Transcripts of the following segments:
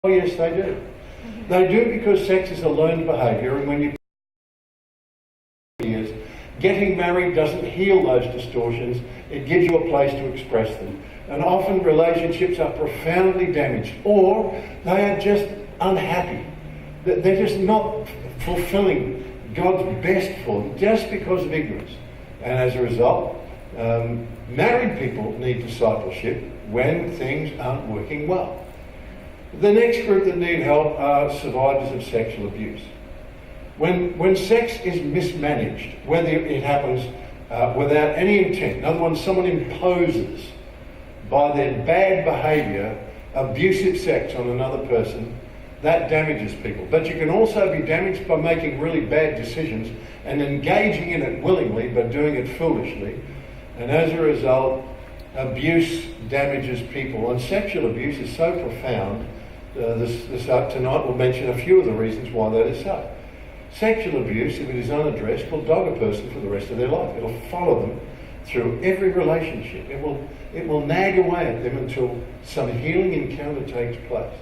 Oh yes, they do. They do because sex is a learned behaviour, and when you years, getting married doesn't heal those distortions, it gives you a place to express them. And often relationships are profoundly damaged, or they are just unhappy. They're just not fulfilling God's best for them just because of ignorance. And as a result, married people need discipleship when things aren't working well. The next group that need help are survivors of sexual abuse. When sex is mismanaged, whether it happens without any intent, in other words, someone imposes by their bad behaviour abusive sex on another person, that damages people. But you can also be damaged by making really bad decisions and engaging in it willingly but doing it foolishly. And as a result, abuse damages people. And sexual abuse is so profound. Tonight we'll mention a few of the reasons why that is so. Sexual abuse, if it is unaddressed, will dog a person for the rest of their life. It'll follow them through every relationship. It will nag away at them until some healing encounter takes place.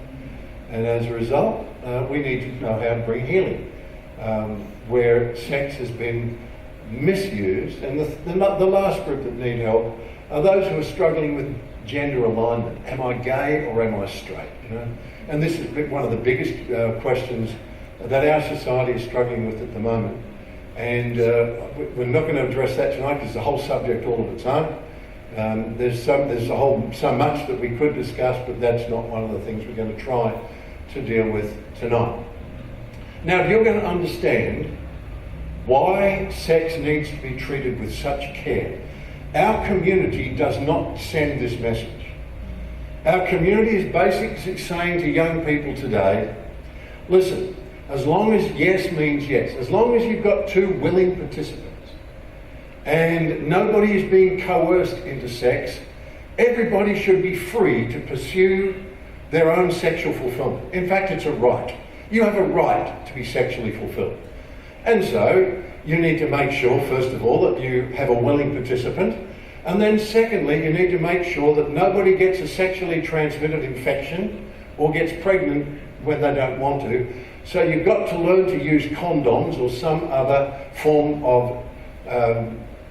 And as a result, we need to know how to bring healing where sex has been misused. And the last group that need help are those who are struggling with gender alignment. Am I gay or am I straight? And this is one of the biggest questions that our society is struggling with at the moment. And we're not going to address that tonight because it's a whole subject all of its own. There's so much that we could discuss, but that's not one of the things we're going to try to deal with tonight. Now, if you're going to understand why sex needs to be treated with such care, our community does not send this message. Our community is basically saying to young people today, listen, as long as yes means yes, as long as you've got two willing participants and nobody is being coerced into sex, everybody should be free to pursue their own sexual fulfillment. In fact, it's a right. You have a right to be sexually fulfilled. And so you need to make sure, first of all, that you have a willing participant. And then secondly, you need to make sure that nobody gets a sexually transmitted infection or gets pregnant when they don't want to. So you've got to learn to use condoms or some other form of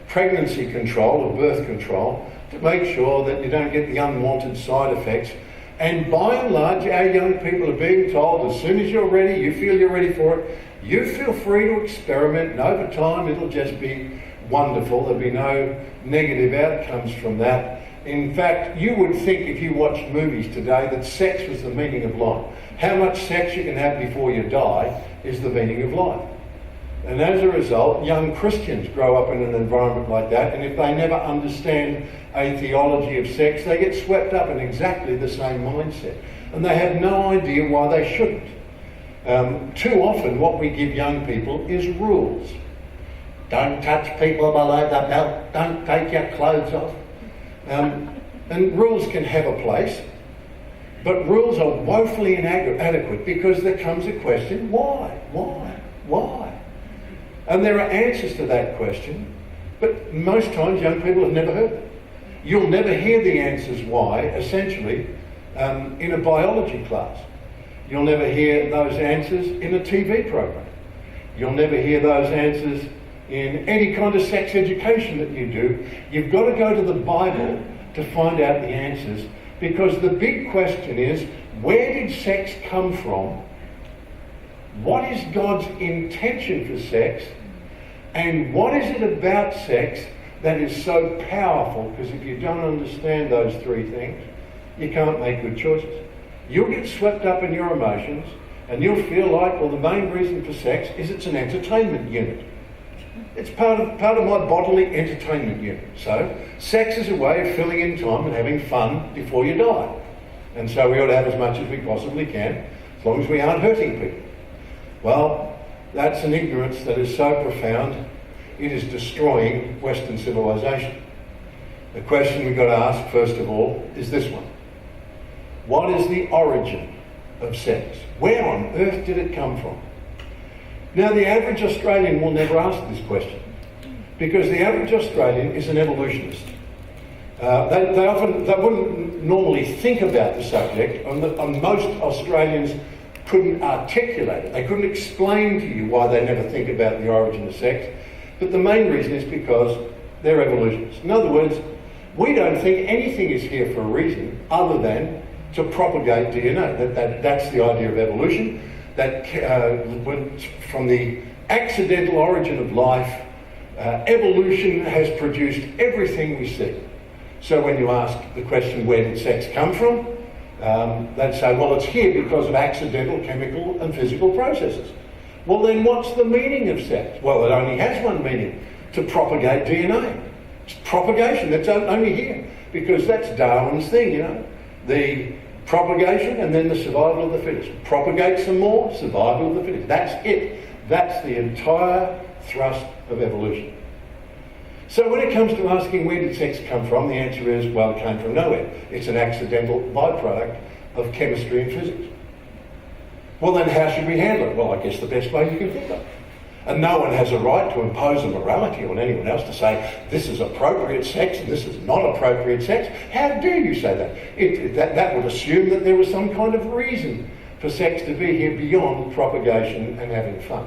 pregnancy control or birth control to make sure that you don't get the unwanted side effects. And by and large, our young people are being told as soon as you're ready, you feel you're ready for it, you feel free to experiment, and over time it'll just be wonderful. There'll be no negative outcomes from that. In fact, you would think if you watched movies today that sex was the meaning of life. How much sex you can have before you die is the meaning of life. And as a result, young Christians grow up in an environment like that, and if they never understand a theology of sex, they get swept up in exactly the same mindset. And they have no idea why they shouldn't. Too often what we give young people is rules. Don't touch people below the belt, don't take your clothes off. And rules can have a place, but rules are woefully inadequate because there comes a question, why? And there are answers to that question, but most times young people have never heard them. You'll never hear the answers why, essentially, in a biology class. You'll never hear those answers in a TV program. You'll never hear those answers in any kind of sex education that you do. You've got to go to the Bible to find out the answers, because the big question is, where did sex come from? What is God's intention for sex? And what is it about sex that is so powerful? Because if you don't understand those three things, you can't make good choices. You'll get swept up in your emotions, and you'll feel like, well, the main reason for sex is it's an entertainment unit. It's part of my bodily entertainment unit. So sex is a way of filling in time and having fun before you die. And so we ought to have as much as we possibly can, as long as we aren't hurting people. Well, that's an ignorance that is so profound, it is destroying Western civilization. The question we've got to ask, first of all, is this one. What is the origin of sex? Where on earth did it come from? Now, the average Australian will never ask this question, because the average Australian is an evolutionist. They wouldn't normally think about the subject, and most Australians couldn't articulate it. They couldn't explain to you why they never think about the origin of sex. But the main reason is because they're evolutionists. In other words, we don't think anything is here for a reason other than to propagate DNA. That's the idea of evolution. That from the accidental origin of life, evolution has produced everything we see. So when you ask the question, where did sex come from? They'd say, well, it's here because of accidental chemical and physical processes. Well, then what's the meaning of sex? Well, it only has one meaning: to propagate DNA. It's propagation. That's only here, because that's Darwin's thing, you know. The propagation and then the survival of the fittest. Propagate some more, survival of the fittest. That's it. That's the entire thrust of evolution. So when it comes to asking where did sex come from, the answer is, well, it came from nowhere. It's an accidental byproduct of chemistry and physics. Well, then how should we handle it? Well, I guess the best way you can think of. And no one has a right to impose a morality on anyone else to say, this is appropriate sex and this is not appropriate sex. How dare you say that? That would assume that there was some kind of reason for sex to be here beyond propagation and having fun.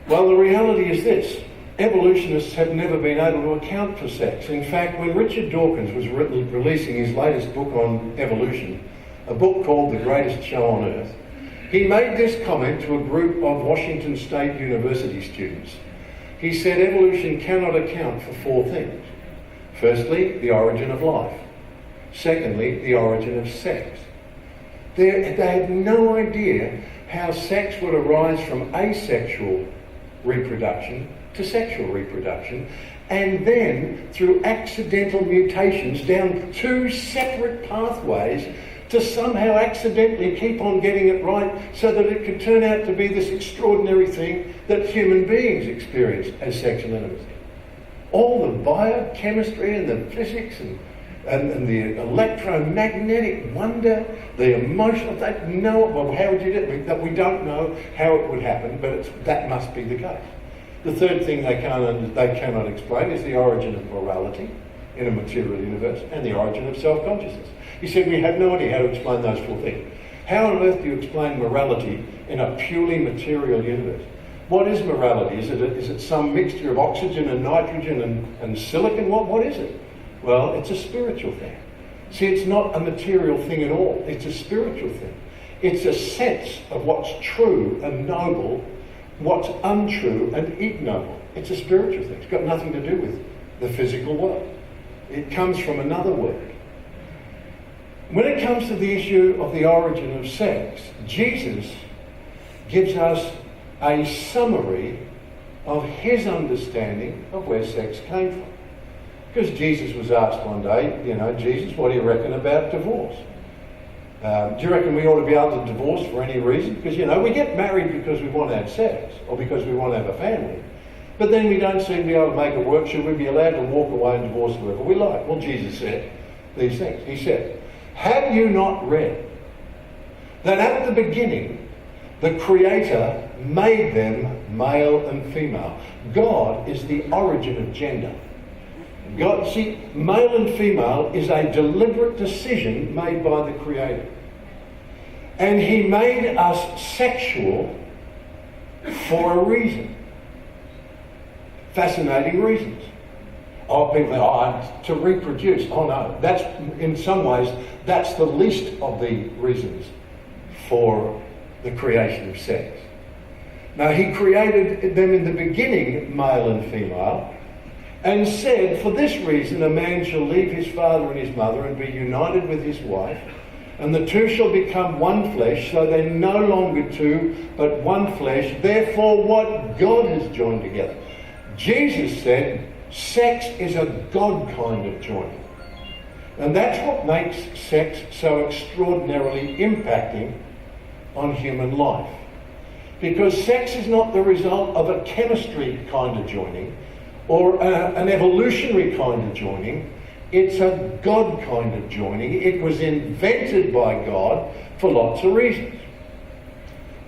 Well, the reality is this. Evolutionists have never been able to account for sex. In fact, when Richard Dawkins was releasing his latest book on evolution, a book called The Greatest Show on Earth, he made this comment to a group of Washington State University students. He said evolution cannot account for four things. Firstly, the origin of life. Secondly, the origin of sex. They had no idea how sex would arise from asexual reproduction to sexual reproduction, and then through accidental mutations down two separate pathways to somehow accidentally keep on getting it right so that it could turn out to be this extraordinary thing that human beings experience as sexual intimacy. All the biochemistry and the physics and the electromagnetic wonder, the emotional, well, how would you do it? That we don't know how it would happen, but that must be the case. The third thing they cannot explain is the origin of morality in a material universe and the origin of self-consciousness. He said we have no idea how to explain those four things. How on earth do you explain morality in a purely material universe? What is morality? Is it some mixture of oxygen and nitrogen and silicon? What is it? Well, it's a spiritual thing. See, it's not a material thing at all. It's a spiritual thing. It's a sense of what's true and noble, what's untrue and ignoble. It's a spiritual thing. It's got nothing to do with the physical world. It comes from another word. When it comes to the issue of the origin of sex, Jesus gives us a summary of his understanding of where sex came from. Because Jesus was asked one day, Jesus, what do you reckon about divorce? Do you reckon we ought to be able to divorce for any reason? Because, we get married because we want to have sex or because we want to have a family. But then we don't seem to be able to make it work. Should we be allowed to walk away and divorce whoever we like? Well, Jesus said these things. He said, have you not read that at the beginning the Creator made them male and female? God is the origin of gender. God, see, male and female is a deliberate decision made by the Creator. And he made us sexual for a reason. Fascinating reasons. People say, to reproduce. Oh no, that's, in some ways, that's the least of the reasons for the creation of sex. Now, he created them in the beginning, male and female, and said, for this reason, a man shall leave his father and his mother and be united with his wife, and the two shall become one flesh, so they're no longer two, but one flesh. Therefore, what God has joined together. Jesus said, sex is a God kind of joining. And that's what makes sex so extraordinarily impacting on human life. Because sex is not the result of a chemistry kind of joining or an evolutionary kind of joining. It's a God kind of joining. It was invented by God for lots of reasons.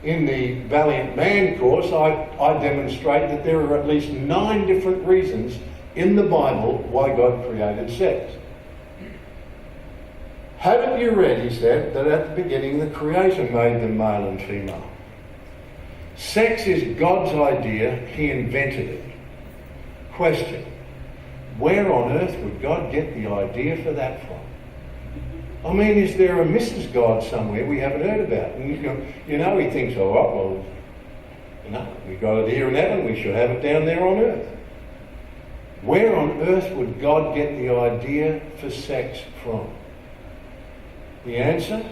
In the Valiant Man course, I demonstrate that there are at least 9 different reasons in the Bible why God created sex. Haven't you read, he said, that at the beginning the Creator made them male and female? Sex is God's idea. He invented it. Question: where on earth would God get the idea for that from? I mean, is there a Mrs. God somewhere we haven't heard about? And he thinks, we got it here in heaven, we should have it down there on earth. Where on earth would God get the idea for sex from? The answer?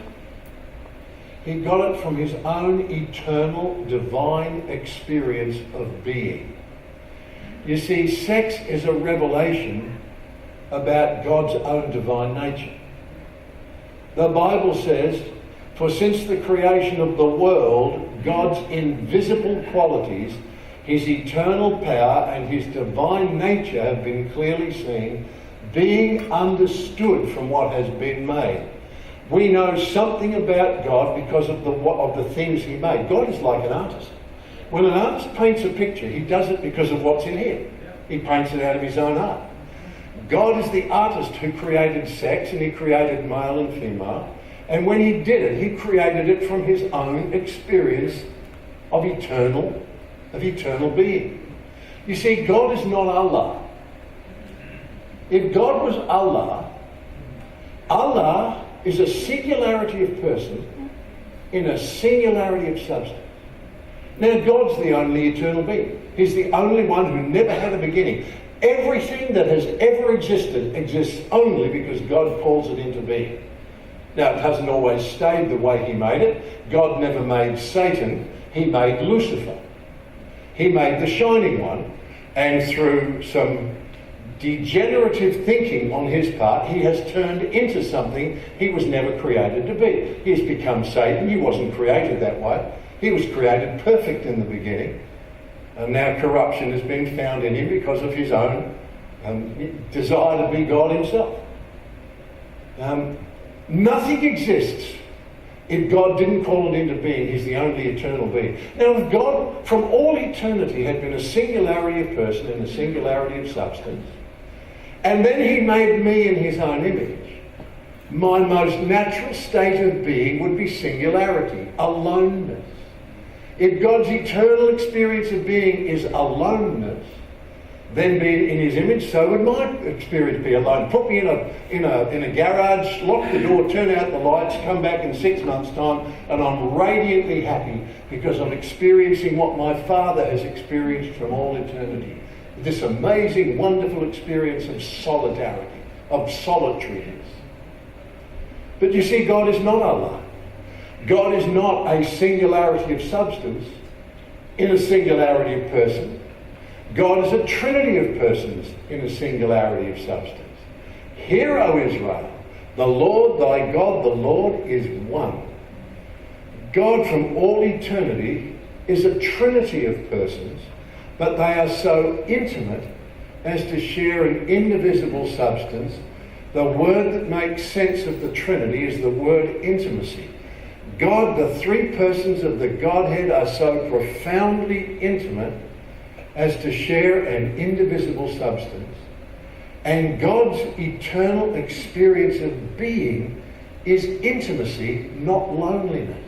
He got it from his own eternal, divine experience of being. You see, sex is a revelation about God's own divine nature. The Bible says, for since the creation of the world, God's invisible qualities, his eternal power and his divine nature have been clearly seen, being understood from what has been made. We know something about God because of the things he made. God is like an artist. When an artist paints a picture, he does it because of what's in here. He paints it out of his own heart. God is the artist who created sex, and he created male and female. And when he did it, he created it from his own experience of eternal being. You see, God is not Allah. If God was Allah, Allah is a singularity of person in a singularity of substance. Now, God's the only eternal being. He's the only one who never had a beginning. Everything that has ever existed exists only because God calls it into being. Now, it hasn't always stayed the way he made it. God never made Satan. He made Lucifer. He made the Shining One. And through some degenerative thinking on his part, he has turned into something he was never created to be. He has become Satan. He wasn't created that way. He was created perfect in the beginning. And now corruption has been found in him because of his own desire to be God himself. Nothing exists if God didn't call it into being. He's the only eternal being. Now, if God from all eternity had been a singularity of person and a singularity of substance, and then he made me in his own image, my most natural state of being would be singularity, aloneness. If God's eternal experience of being is aloneness, then being in his image, so would my experience be alone. Put me in a garage, lock the door, turn out the lights, come back in 6 months' time, and I'm radiantly happy because I'm experiencing what my Father has experienced from all eternity. This amazing, wonderful experience of solidarity, of solitariness. But you see, God is not Allah. God is not a singularity of substance in a singularity of person. God is a trinity of persons in a singularity of substance. Hear, O Israel, the Lord thy God, the Lord is one. God from all eternity is a trinity of persons, but they are so intimate as to share an indivisible substance. The word that makes sense of the Trinity is the word intimacy. God, the three persons of the Godhead, are so profoundly intimate as to share an indivisible substance. And God's eternal experience of being is intimacy, not loneliness.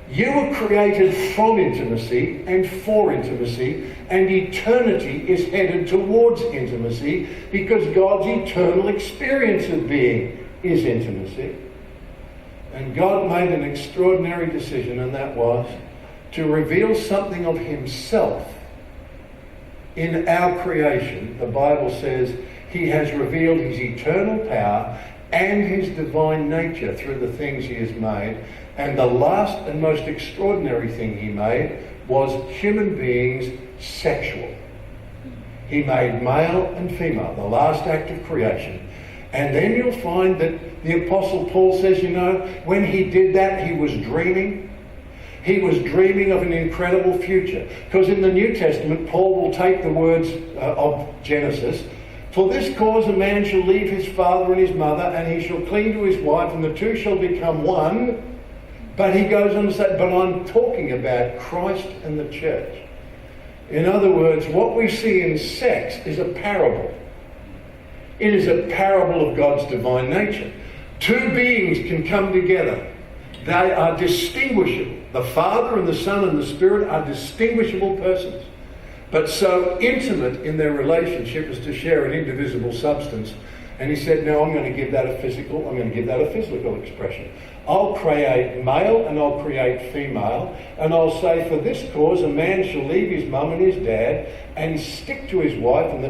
You were created from intimacy and for intimacy, and eternity is headed towards intimacy because God's eternal experience of being is intimacy. And God made an extraordinary decision, and that was to reveal something of himself in our creation. The Bible says he has revealed his eternal power and his divine nature through the things he has made. And the last and most extraordinary thing he made was human beings sexual. He made male and female, the last act of creation. And then you'll find that the Apostle Paul says, when he did that, he was dreaming. He was dreaming of an incredible future. Because in the New Testament, Paul will take the words of Genesis, for this cause a man shall leave his father and his mother, and he shall cling to his wife, and the two shall become one. But he goes on to say, but I'm talking about Christ and the church. In other words, what we see in sex is a parable. It is a parable of God's divine nature. Two beings can come together. They are distinguishable. The Father and the Son and the Spirit are distinguishable persons, but so intimate in their relationship as to share an indivisible substance. And he said, no, I'm going to give that a physical expression. I'll create male and I'll create female, and I'll say, for this cause a man shall leave his mum and his dad and stick to his wife, and the